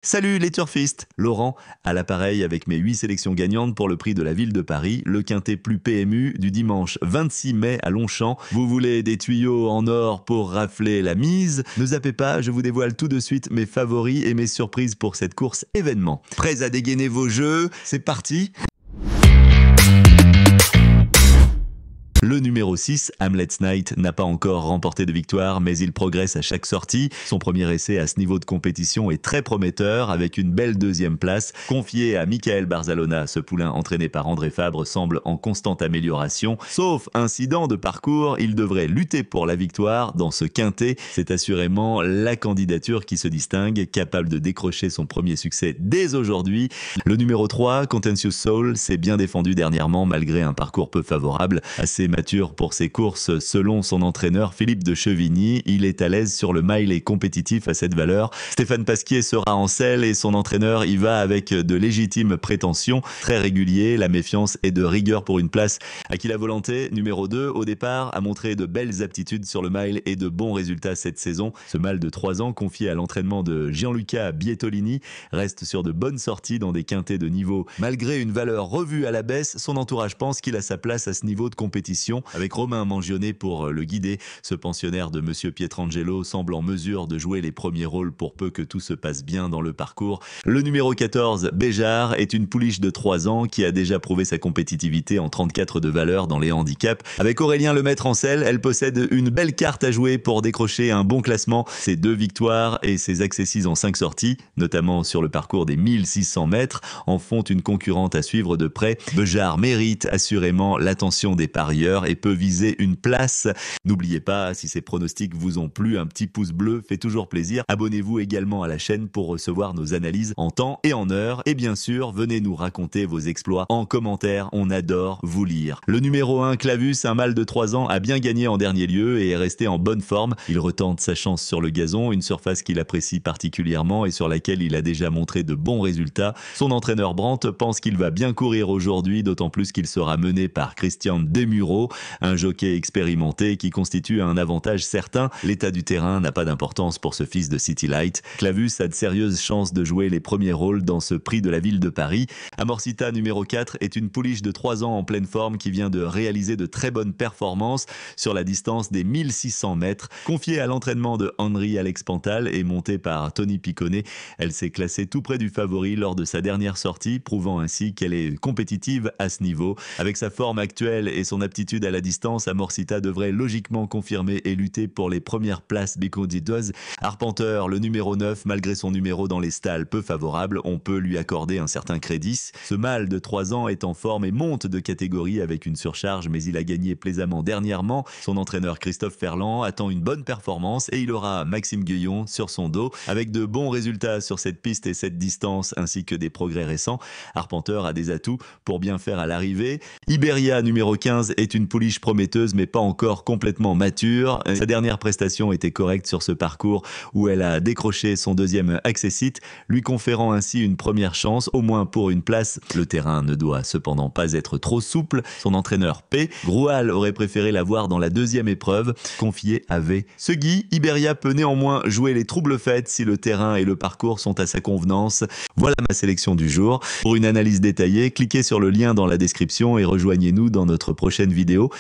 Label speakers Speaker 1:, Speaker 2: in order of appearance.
Speaker 1: Salut les turfistes, Laurent à l'appareil avec mes 8 sélections gagnantes pour le prix de la ville de Paris, le quintet plus PMU du dimanche 26 mai à Longchamp. Vous voulez des tuyaux en or pour rafler la mise? Ne zappez pas, je vous dévoile tout de suite mes favoris et mes surprises pour cette course événement. Prêts à dégainer vos jeux? C'est parti! Le numéro 6, Hamlet's Night, n'a pas encore remporté de victoire, mais il progresse à chaque sortie. Son premier essai à ce niveau de compétition est très prometteur, avec une belle deuxième place. Confié à Michael Barzalona, ce poulain entraîné par André Fabre semble en constante amélioration. Sauf incident de parcours, il devrait lutter pour la victoire dans ce quintet. C'est assurément la candidature qui se distingue, capable de décrocher son premier succès dès aujourd'hui. Le numéro 3, Contentious Soul, s'est bien défendu dernièrement malgré un parcours peu favorable. Assez mature pour ses courses selon son entraîneur Philippe de Chevigny. Il est à l'aise sur le mile et compétitif à cette valeur. Stéphane Pasquier sera en selle et son entraîneur y va avec de légitimes prétentions. Très régulier, la méfiance est de rigueur pour une place. Aquila Volonté, numéro 2, au départ, a montré de belles aptitudes sur le mile et de bons résultats cette saison. Ce mâle de 3 ans, confié à l'entraînement de Gianluca Bietolini, reste sur de bonnes sorties dans des quintets de niveau. Malgré une valeur revue à la baisse, son entourage pense qu'il a sa place à ce niveau de compétition. Avec Romain Mangionnet pour le guider, ce pensionnaire de Monsieur Pietrangelo semble en mesure de jouer les premiers rôles pour peu que tout se passe bien dans le parcours. Le numéro 14, Béjart, est une pouliche de 3 ans qui a déjà prouvé sa compétitivité en 34 de valeur dans les handicaps. Avec Aurélien Lemaître en selle, elle possède une belle carte à jouer pour décrocher un bon classement. Ses 2 victoires et ses accessises en 5 sorties, notamment sur le parcours des 1600 mètres, en font une concurrente à suivre de près. Béjart mérite assurément l'attention des parieurs et peut viser une place. N'oubliez pas, si ces pronostics vous ont plu, un petit pouce bleu fait toujours plaisir. Abonnez-vous également à la chaîne pour recevoir nos analyses en temps et en heure. Et bien sûr, venez nous raconter vos exploits en commentaire, on adore vous lire. Le numéro 1, Clavus, un mâle de 3 ans, a bien gagné en dernier lieu et est resté en bonne forme. Il retente sa chance sur le gazon, une surface qu'il apprécie particulièrement et sur laquelle il a déjà montré de bons résultats. Son entraîneur Brandt pense qu'il va bien courir aujourd'hui, d'autant plus qu'il sera mené par Christian Demuro, un jockey expérimenté qui constitue un avantage certain. L'état du terrain n'a pas d'importance pour ce fils de City Light. Clavus a de sérieuses chances de jouer les premiers rôles dans ce prix de la ville de Paris. Amorcita numéro 4 est une pouliche de 3 ans en pleine forme qui vient de réaliser de très bonnes performances sur la distance des 1600 mètres. Confiée à l'entraînement de Henri Alex Pantal et montée par Tony Piconnet, elle s'est classée tout près du favori lors de sa dernière sortie, prouvant ainsi qu'elle est compétitive à ce niveau. Avec sa forme actuelle et son aptitude à la distance, Amorcita devrait logiquement confirmer et lutter pour les premières places biconditoises. Arpenteur, le numéro 9, malgré son numéro dans les stalles peu favorable, on peut lui accorder un certain crédit. Ce mâle de 3 ans est en forme et monte de catégorie avec une surcharge, mais il a gagné plaisamment dernièrement. Son entraîneur Christophe Ferland attend une bonne performance et il aura Maxime Guyon sur son dos. Avec de bons résultats sur cette piste et cette distance, ainsi que des progrès récents, Arpenteur a des atouts pour bien faire à l'arrivée. Iberia, numéro 15, est une pouliche prometteuse mais pas encore complètement mature. Sa dernière prestation était correcte sur ce parcours où elle a décroché son deuxième accessite, lui conférant ainsi une première chance, au moins pour une place. Le terrain ne doit cependant pas être trop souple. Son entraîneur P. Groual aurait préféré la voir dans la deuxième épreuve, confiée à V. Ce Guy, Iberia peut néanmoins jouer les troubles fêtes si le terrain et le parcours sont à sa convenance. Voilà ma sélection du jour. Pour une analyse détaillée, cliquez sur le lien dans la description et rejoignez-nous dans notre prochaine vidéo.